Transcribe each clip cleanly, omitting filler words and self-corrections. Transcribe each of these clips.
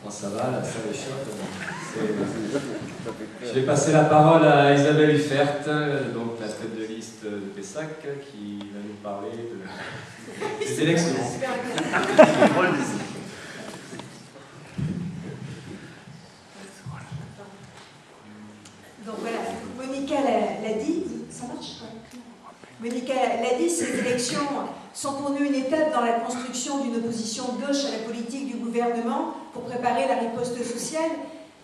Comment ça va, la salle est chaude. Je vais passer la parole à Isabelle Huffert, donc la tête de liste de Pessac, qui va nous parler des élections. Donc voilà, Monica l'a dit, ça marche? Monica l'a dit, ces élections sont pour nous une étape dans la construction d'une opposition de gauche à la politique du gouvernement pour préparer la riposte sociale,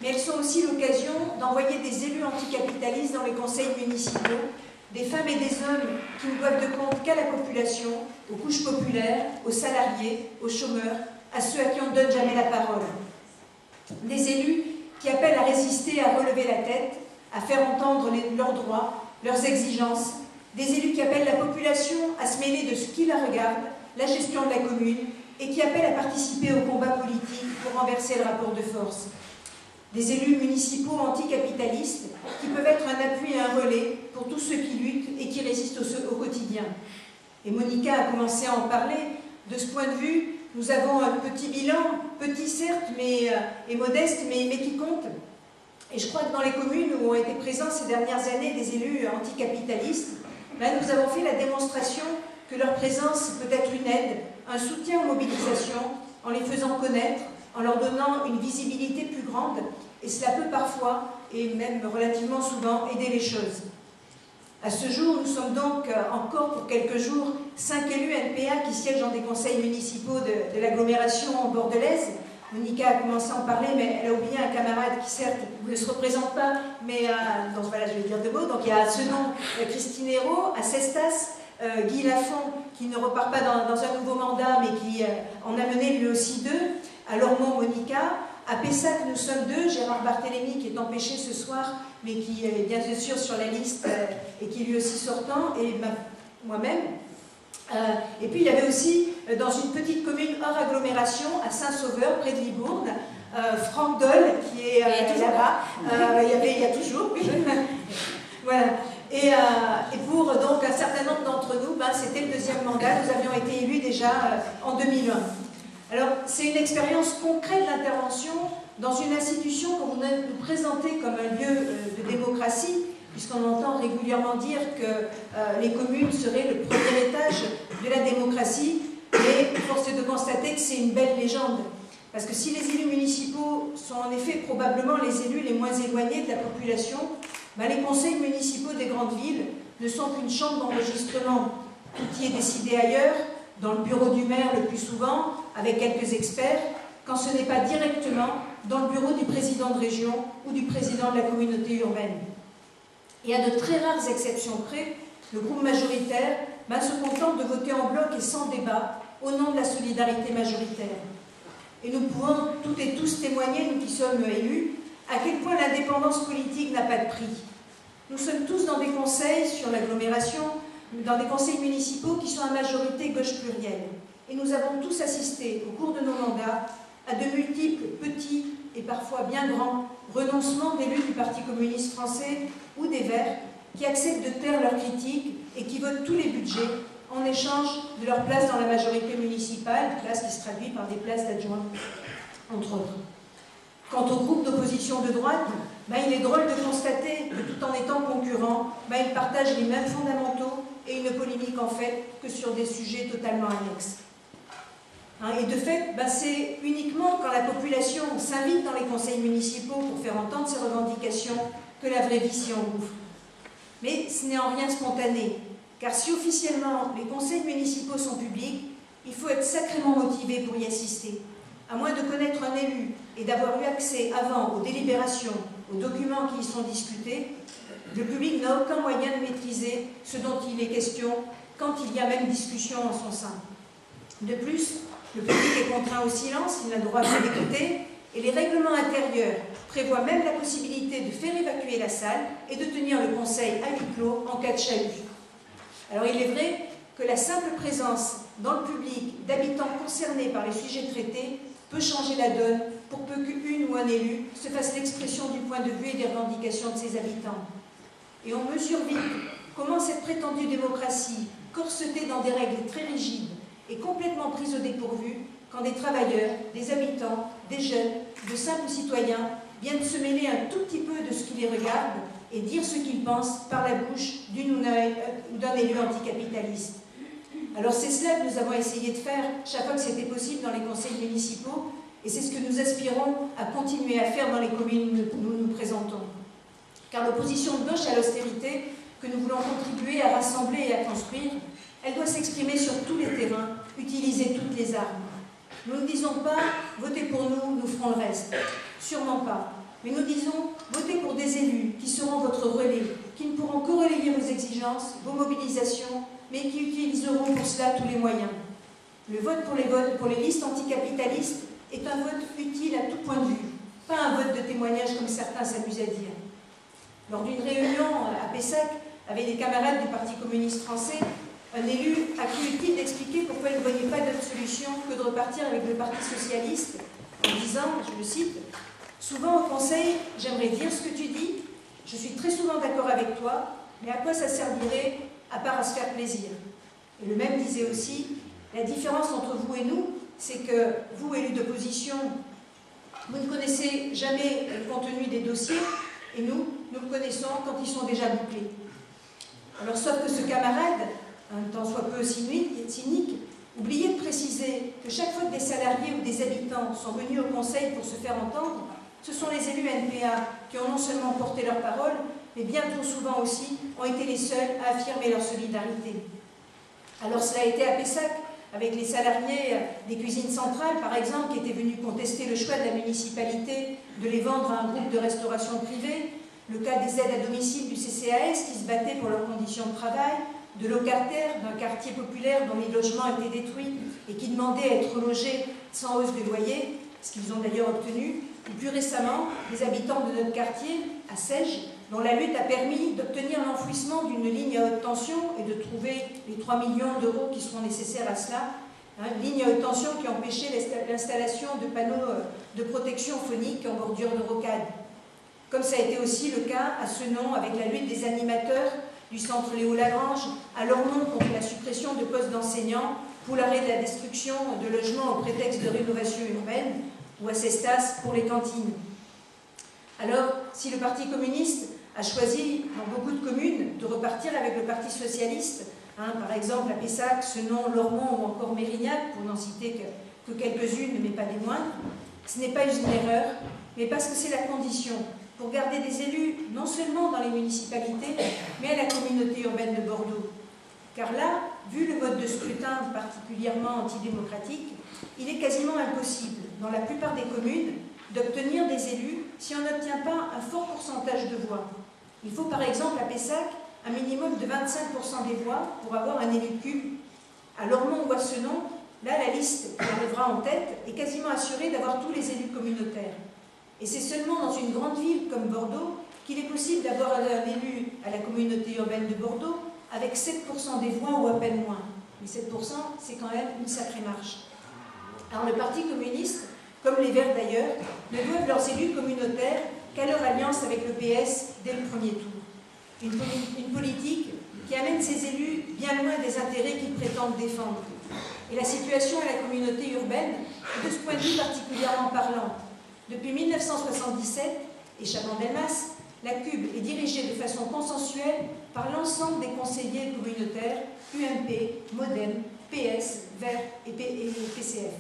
mais elles sont aussi l'occasion d'envoyer des élus anticapitalistes dans les conseils municipaux, des femmes et des hommes qui ne doivent de compte qu'à la population, aux couches populaires, aux salariés, aux chômeurs, à ceux à qui on ne donne jamais la parole. Des élus qui appellent à résister, à relever la tête, à faire entendre leurs droits, leurs exigences, des élus qui appellent la population à se mêler de ce qui la regarde, la gestion de la commune, et qui appellent à participer au combat politique pour renverser le rapport de force. Des élus municipaux anticapitalistes qui peuvent être un appui et un relais pour tous ceux qui luttent et qui résistent au quotidien. Et Monica a commencé à en parler. De ce point de vue, nous avons un petit bilan, petit certes, et modeste, mais qui compte. Et je crois que dans les communes où ont été présents ces dernières années des élus anticapitalistes, nous avons fait la démonstration que leur présence peut être une aide, un soutien aux mobilisations, en les faisant connaître, en leur donnant une visibilité plus grande, et cela peut parfois, et même relativement souvent, aider les choses. À ce jour, nous sommes donc encore pour quelques jours 5 élus NPA qui siègent dans des conseils municipaux de l'agglomération bordelaise. Monica a commencé à en parler, mais elle a oublié un camarade qui, certes, ne se représente pas, mais donc voilà, je vais dire deux mots. Donc il y a à Senon, Christine Hérault, à Cestas, Guy Lafont, qui ne repart pas dans un nouveau mandat, mais qui en a mené lui aussi deux. À Lormont, Monica. À Pessac, nous sommes deux. Gérard Barthélémy, qui est empêché ce soir, mais qui est bien sûr sur la liste et qui est lui aussi sortant, et moi-même. Et puis il y avait aussi, dans une petite commune hors agglomération, à Saint-Sauveur, près de Libourne, Franck Doll, qui est là-bas. Il y a toujours, oui. Voilà. Et pour donc un certain nombre d'entre nous, c'était le deuxième mandat. Nous avions été élus déjà en 2001. Alors, c'est une expérience concrète d'intervention dans une institution qu'on voudrait nous présenter comme un lieu de démocratie, puisqu'on entend régulièrement dire que les communes seraient le premier étage de la démocratie, et force est de constater que c'est une belle légende. Parce que si les élus municipaux sont en effet probablement les élus les moins éloignés de la population, les conseils municipaux des grandes villes ne sont qu'une chambre d'enregistrement. Tout y est décidé ailleurs, dans le bureau du maire le plus souvent, avec quelques experts, quand ce n'est pas directement dans le bureau du président de région ou du président de la communauté urbaine. Et à de très rares exceptions près, le groupe majoritaire se contente de voter en bloc et sans débat au nom de la solidarité majoritaire. Et nous pouvons toutes et tous témoigner, nous qui sommes élus, à quel point l'indépendance politique n'a pas de prix. Nous sommes tous dans des conseils sur l'agglomération, dans des conseils municipaux qui sont à majorité gauche plurielle. Et nous avons tous assisté, au cours de nos mandats, à de multiples petits et parfois bien grands renoncements d'élus du Parti communiste français ou des Verts qui acceptent de taire leurs critiques et qui votent tous les budgets en échange de leur place dans la majorité municipale, place qui se traduit par des places d'adjoints, entre autres. Quant au groupe d'opposition de droite, il est drôle de constater que tout en étant concurrents, ils partagent les mêmes fondamentaux et une polémique en fait que sur des sujets totalement annexes. Et de fait, c'est uniquement quand la population s'invite dans les conseils municipaux pour faire entendre ses revendications que la vraie vie s'y engouffre. Mais ce n'est en rien spontané, car si officiellement les conseils municipaux sont publics, il faut être sacrément motivé pour y assister. À moins de connaître un élu et d'avoir eu accès avant aux délibérations, aux documents qui y sont discutés, le public n'a aucun moyen de maîtriser ce dont il est question quand il y a même discussion en son sein. De plus, le public est contraint au silence, il n'a le droit que d'écouter, et les règlements intérieurs prévoient même la possibilité de faire évacuer la salle et de tenir le conseil à huis clos en cas de chahut. Alors il est vrai que la simple présence dans le public d'habitants concernés par les sujets traités peut changer la donne pour peu qu'une ou un élu se fasse l'expression du point de vue et des revendications de ses habitants. Et on mesure vite comment cette prétendue démocratie, corsetée dans des règles très rigides, est complètement prise au dépourvu quand des travailleurs, des habitants, des jeunes, de simples citoyens viennent se mêler un tout petit peu de ce qui les regarde et dire ce qu'ils pensent par la bouche d'une ou d'un élu anticapitaliste. Alors c'est cela que nous avons essayé de faire chaque fois que c'était possible dans les conseils municipaux, et c'est ce que nous aspirons à continuer à faire dans les communes où nous nous présentons. Car l'opposition de gauche à l'austérité que nous voulons contribuer à rassembler et à construire, elle doit s'exprimer sur tous les terrains, utiliser toutes les armes. Nous ne disons pas « votez pour nous, nous ferons le reste ». Sûrement pas. Mais nous disons « votez pour des élus qui seront votre relais, qui ne pourront que relayer vos exigences, vos mobilisations, mais qui utiliseront pour cela tous les moyens ». Le vote pour les listes anticapitalistes est un vote utile à tout point de vue, pas un vote de témoignage comme certains s'amusent à dire. Lors d'une réunion à Pessac avec des camarades du Parti communiste français, un élu a cru utile d'expliquer pourquoi il ne voyait pas d'autre solution que de repartir avec le Parti socialiste, en disant, je le cite, « Souvent au Conseil, j'aimerais dire ce que tu dis, je suis très souvent d'accord avec toi, mais à quoi ça servirait à part à se faire plaisir ?» Et le même disait aussi, « La différence entre vous et nous, c'est que vous, élus d'opposition, vous ne connaissez jamais le contenu des dossiers, et nous le connaissons quand ils sont déjà bouclés. » Alors, sauf que ce camarade, un tant soit peu cynique, oubliait de préciser que chaque fois que des salariés ou des habitants sont venus au Conseil pour se faire entendre, ce sont les élus NPA qui ont non seulement porté leur parole, mais bien trop souvent aussi ont été les seuls à affirmer leur solidarité. Alors cela a été à Pessac, avec les salariés des cuisines centrales, par exemple, qui étaient venus contester le choix de la municipalité de les vendre à un groupe de restauration privée, le cas des aides à domicile du CCAS qui se battaient pour leurs conditions de travail, de locataires d'un quartier populaire dont les logements étaient détruits et qui demandaient à être logés sans hausse de loyer, ce qu'ils ont d'ailleurs obtenu, et plus récemment, les habitants de notre quartier, à Sèges, dont la lutte a permis d'obtenir l'enfouissement d'une ligne à haute tension et de trouver les 3 millions d'euros qui seront nécessaires à cela, une ligne à haute tension qui a empêché l'installation de panneaux de protection phonique en bordure de rocade. Comme ça a été aussi le cas à Senon avec la lutte des animateurs du centre Léo Lagrange, à Lormont contre la suppression de postes d'enseignants pour l'arrêt de la destruction de logements au prétexte de rénovation urbaine, ou à Cestas pour les cantines. Alors, si le Parti communiste a choisi dans beaucoup de communes de repartir avec le Parti socialiste, par exemple à Pessac, Senon, Lormont ou encore Mérignac, pour n'en citer que quelques-unes, mais pas des moindres, ce n'est pas une erreur, mais parce que c'est la condition pour garder des élus, non seulement dans les municipalités, mais à la communauté urbaine de Bordeaux. Car là, vu le mode de scrutin particulièrement antidémocratique, il est quasiment impossible, dans la plupart des communes, d'obtenir des élus si on n'obtient pas un fort pourcentage de voix. Il faut par exemple à Pessac un minimum de 25% des voix pour avoir un élu cube. À Lormont ou à Senon, là la liste qui arrivera en tête est quasiment assurée d'avoir tous les élus communautaires. Et c'est seulement dans une grande ville comme Bordeaux qu'il est possible d'avoir un élu à la communauté urbaine de Bordeaux avec 7% des voix ou à peine moins. Mais 7%, c'est quand même une sacrée marche. Alors le Parti communiste, comme les Verts d'ailleurs, ne doivent leurs élus communautaires qu'à leur alliance avec le PS dès le premier tour. Une politique qui amène ces élus bien loin des intérêts qu'ils prétendent défendre. Et la situation à la communauté urbaine est de ce point de vue particulièrement parlante. Depuis 1977, et Chaban-Delmas, la CUB est dirigée de façon consensuelle par l'ensemble des conseillers communautaires UMP, MoDem, PS, Verts et PCF.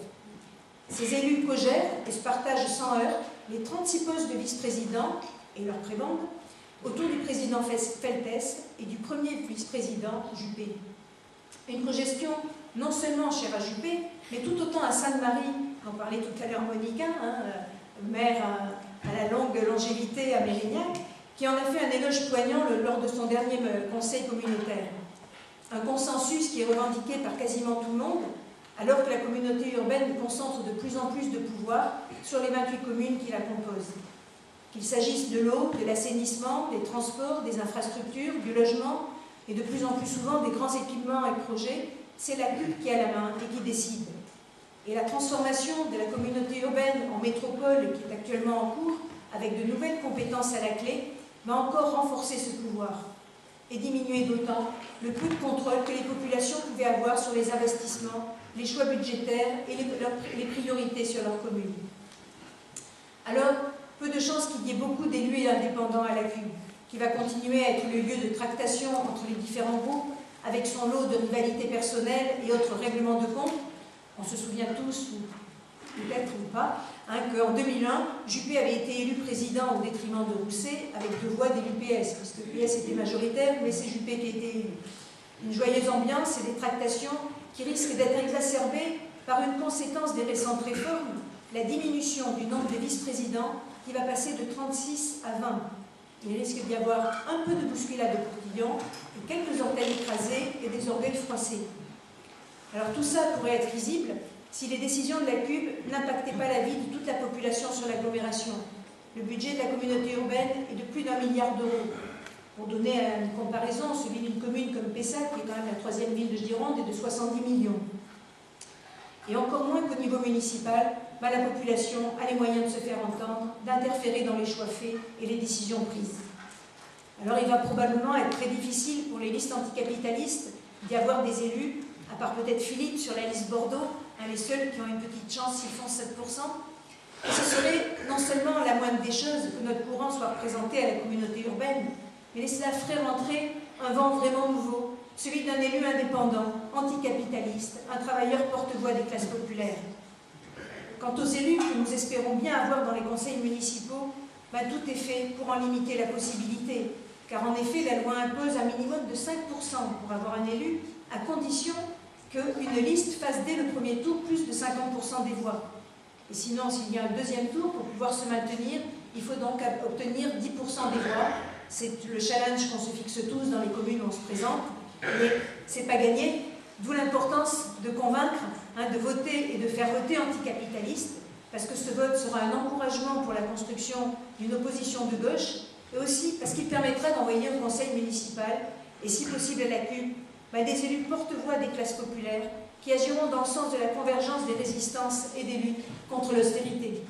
Ces élus cogèrent et se partagent sans heurts les 36 postes de vice-président et leur prébande autour du président Feltes et du premier vice-président Juppé. Une cogestion non seulement chère à Juppé, mais tout autant à Sainte-Marie, dont parlait tout à l'heure Monica, maire à la longue longévité à Mérignac, qui en a fait un éloge poignant lors de son dernier conseil communautaire. Un consensus qui est revendiqué par quasiment tout le monde, alors que la communauté urbaine concentre de plus en plus de pouvoir sur les 28 communes qui la composent. Qu'il s'agisse de l'eau, de l'assainissement, des transports, des infrastructures, du logement, et de plus en plus souvent des grands équipements et projets, c'est la CUB qui a la main et qui décide. Et la transformation de la communauté urbaine en métropole qui est actuellement en cours, avec de nouvelles compétences à la clé, va encore renforcer ce pouvoir et diminuer d'autant le peu de contrôle que les populations pouvaient avoir sur les investissements, les choix budgétaires et les priorités sur leur commune. Alors, peu de chances qu'il y ait beaucoup d'élus et indépendants à la CUB, qui va continuer à être le lieu de tractation entre les différents groupes, avec son lot de rivalités personnelles et autres règlements de compte. On se souvient tous, ou peut-être ou pas, qu'en 2001, Juppé avait été élu président au détriment de Rousset, avec 2 voix d'élu PS, puisque PS était majoritaire, mais c'est Juppé qui était élu. Une joyeuse ambiance et des tractations qui risquent d'être exacerbées par une conséquence des récentes réformes, la diminution du nombre de vice-présidents qui va passer de 36 à 20. Il risque d'y avoir un peu de bousculade au portillon, et quelques orteils écrasés et des orgueils froissés. Alors tout ça pourrait être risible si les décisions de la CUB n'impactaient pas la vie de toute la population sur l'agglomération. Le budget de la communauté urbaine est de plus d'1 milliard d'euros. Pour donner une comparaison, celui d'une commune comme Pessac, qui est quand même la 3e ville de Gironde, est de 70 millions. Et encore moins qu'au niveau municipal, la population a les moyens de se faire entendre, d'interférer dans les choix faits et les décisions prises. Alors il va probablement être très difficile pour les listes anticapitalistes d'y avoir des élus, à part peut-être Philippe sur la liste Bordeaux, les seuls qui ont une petite chance s'ils font 7%. Et ce serait non seulement la moindre des choses que notre courant soit représenté à la communauté urbaine, mais cela ferait rentrer un vent vraiment nouveau, celui d'un élu indépendant, anticapitaliste, un travailleur porte-voix des classes populaires. Quant aux élus que nous espérons bien avoir dans les conseils municipaux, tout est fait pour en limiter la possibilité, car en effet la loi impose un minimum de 5% pour avoir un élu, à condition qu'une liste fasse dès le premier tour plus de 50% des voix. Et sinon, s'il y a un deuxième tour, pour pouvoir se maintenir, il faut donc obtenir 10% des voix. C'est le challenge qu'on se fixe tous dans les communes où on se présente, mais ce n'est pas gagné, d'où l'importance de convaincre, de voter et de faire voter anticapitaliste, parce que ce vote sera un encouragement pour la construction d'une opposition de gauche, et aussi parce qu'il permettra d'envoyer au conseil municipal, et si possible à la CUB, des élus porte-voix des classes populaires qui agiront dans le sens de la convergence des résistances et des luttes contre l'austérité.